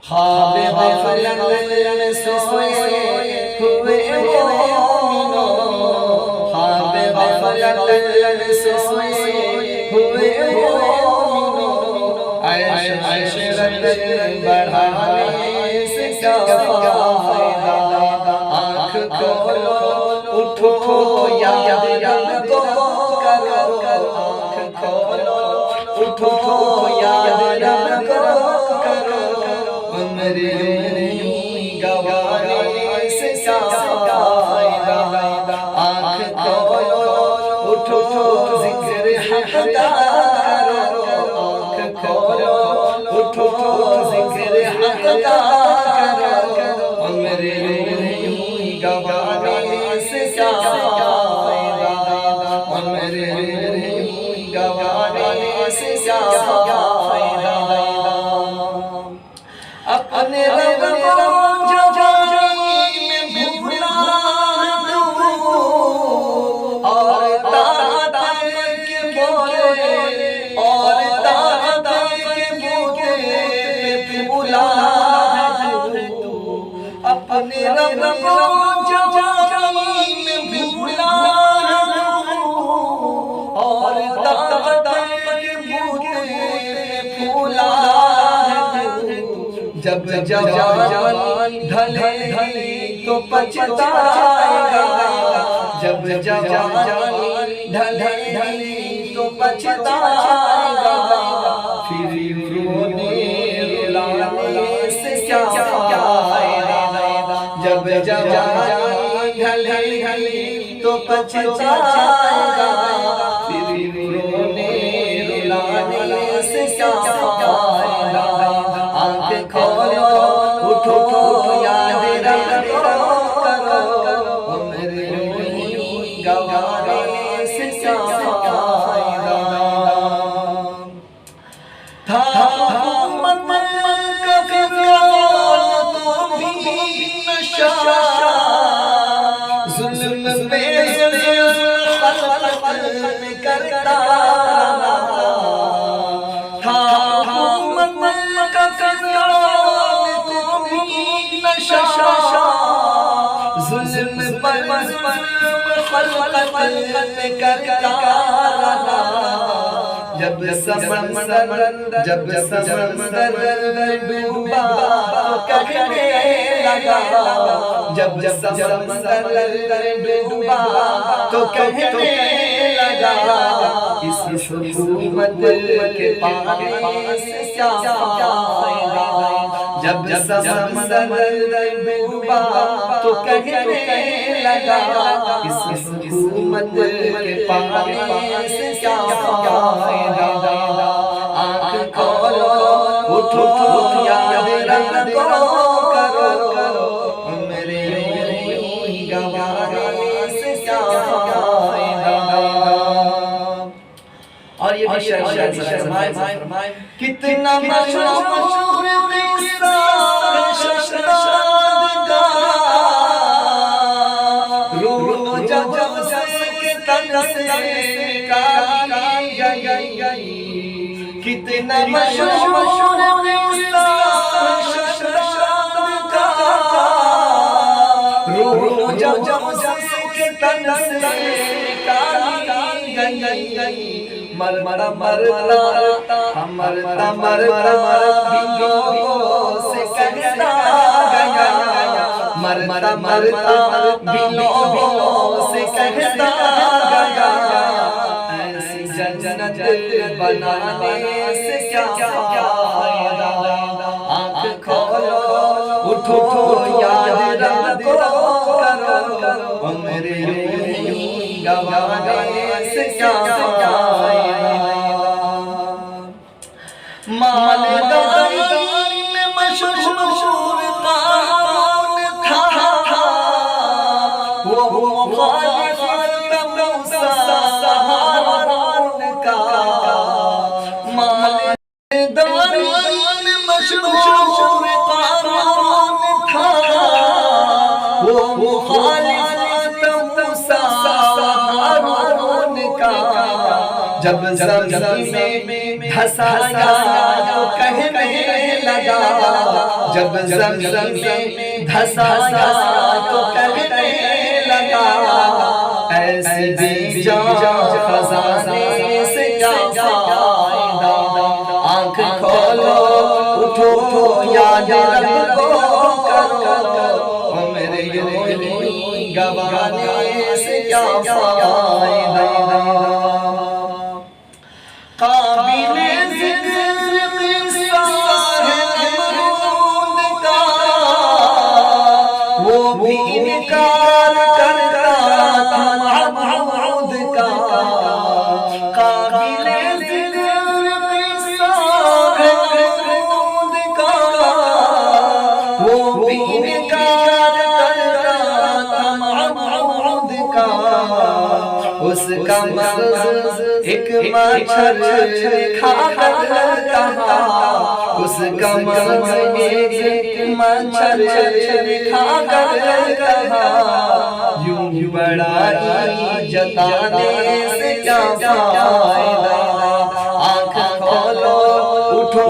خواب غفلت میں سوئے ہوئے مومنو، خواب غفلت میں سوئے ہوئے مومنو، عشرت بڑھانے سے کیا فائدہ، آنکھ کھولو اٹھو یاد رب کو کرو، آنکھ کھولو اٹھو یاد رب کو کرو، عمر گوانے سے کیا فائدہ، آنکھ کھولو اٹھو ذکر حق کا کرو، آنکھ کھولو اٹھو ذکر حق کا کرو، عمر گوانے سے کیا فائدہ، عمر گوانے سے کیا فائدہ، اپنے رب کو جو جانی میں بھولا تو، اور طاعت کے بولے اور طاعت کے بولے بھولا تو، اپنے رب کو جو جانی میں بھولا تو، اور طاعت کے بولے بھولا تو، جب جوان ڈھلے تو پچھتائے گا، جب جوان ڈھلے تو پچھتائے گا، پھر رونے رلانے سے کیا فائدہ، جب جوان ڈھلے تو پچھتائے گا، پھر رونے رلانے سے کیا فائدہ، آنکھ کھولو اٹھو یاد رب کو کرو، عمر گوانے سے کیا فائدہ، تھا حکومت کا فرعون تو بھی نشہ، ظلم پہ خلق میں کرتا رہا، تھا حکومت کا فرعون تو بھی نشہ، ظلم پر خلق میں کرتا رہا، جب سمندر ڈوبا تو کہنے لگا، جب سمندر ڈوبا تو کہنے لگا، اس حکومت کے پانے سے کیا فائدہ، جب سمندر ڈوبا تو کہنے لگا، اس حکومت کے پانے سے کیا فائدہ، آنکھ کھولو اٹھو یاد رب کو کرو، عمر گوانے سے کیا فائدہ، اور یہ بھی فرمائے کتنا مشہور قصہ ششراد کا، روح جب کے تن سے نکالی گئی، کتنا مشہور قصہ ششراد کا، روح جب کے تن سے نکالی گئی، مرتا مرتا بلوں سے کہتا گیا، مرتا بلوں سے کہتا گیا، ایسی جنت بنانے سے کیا فائدہ، آنکھ کھولو اٹھو یاد رب کو کرو، عمر گوانے سے کیا فائدہ، مالداری میں مشہور قارون تھا، وہ مخالف موسیٰ ہارون کا، مالداری میں مشہور قارون تھا، وہ مخالف موسیٰ ہارون کا، جب زمین میں دھسا گیا تو کہنے لگا، جب زمین میں دھسایا تو کہنے لگا ایسی بے جان خزانے سے کیا فائدہ، آنکھ کھولو اٹھو یاد رب کو کرو، میرے یوں گوانے سے کیا فائدہ۔ قابل ذکر قصہ ہے نمرود کا، وہ بھی انکار کرتا تھا معبود کا۔ قابل ذکر قصہ ہے نمرود کا، وہ بھی انکار کرتا تھا معبود کا۔ اس کا مغز ایک مچھر کھا کر کہا، اس کا مغز ایک مچھر کھا کر کہا، یوں بڑائی جتانے سے کیا فائدہ، آنکھ کھولو اٹھو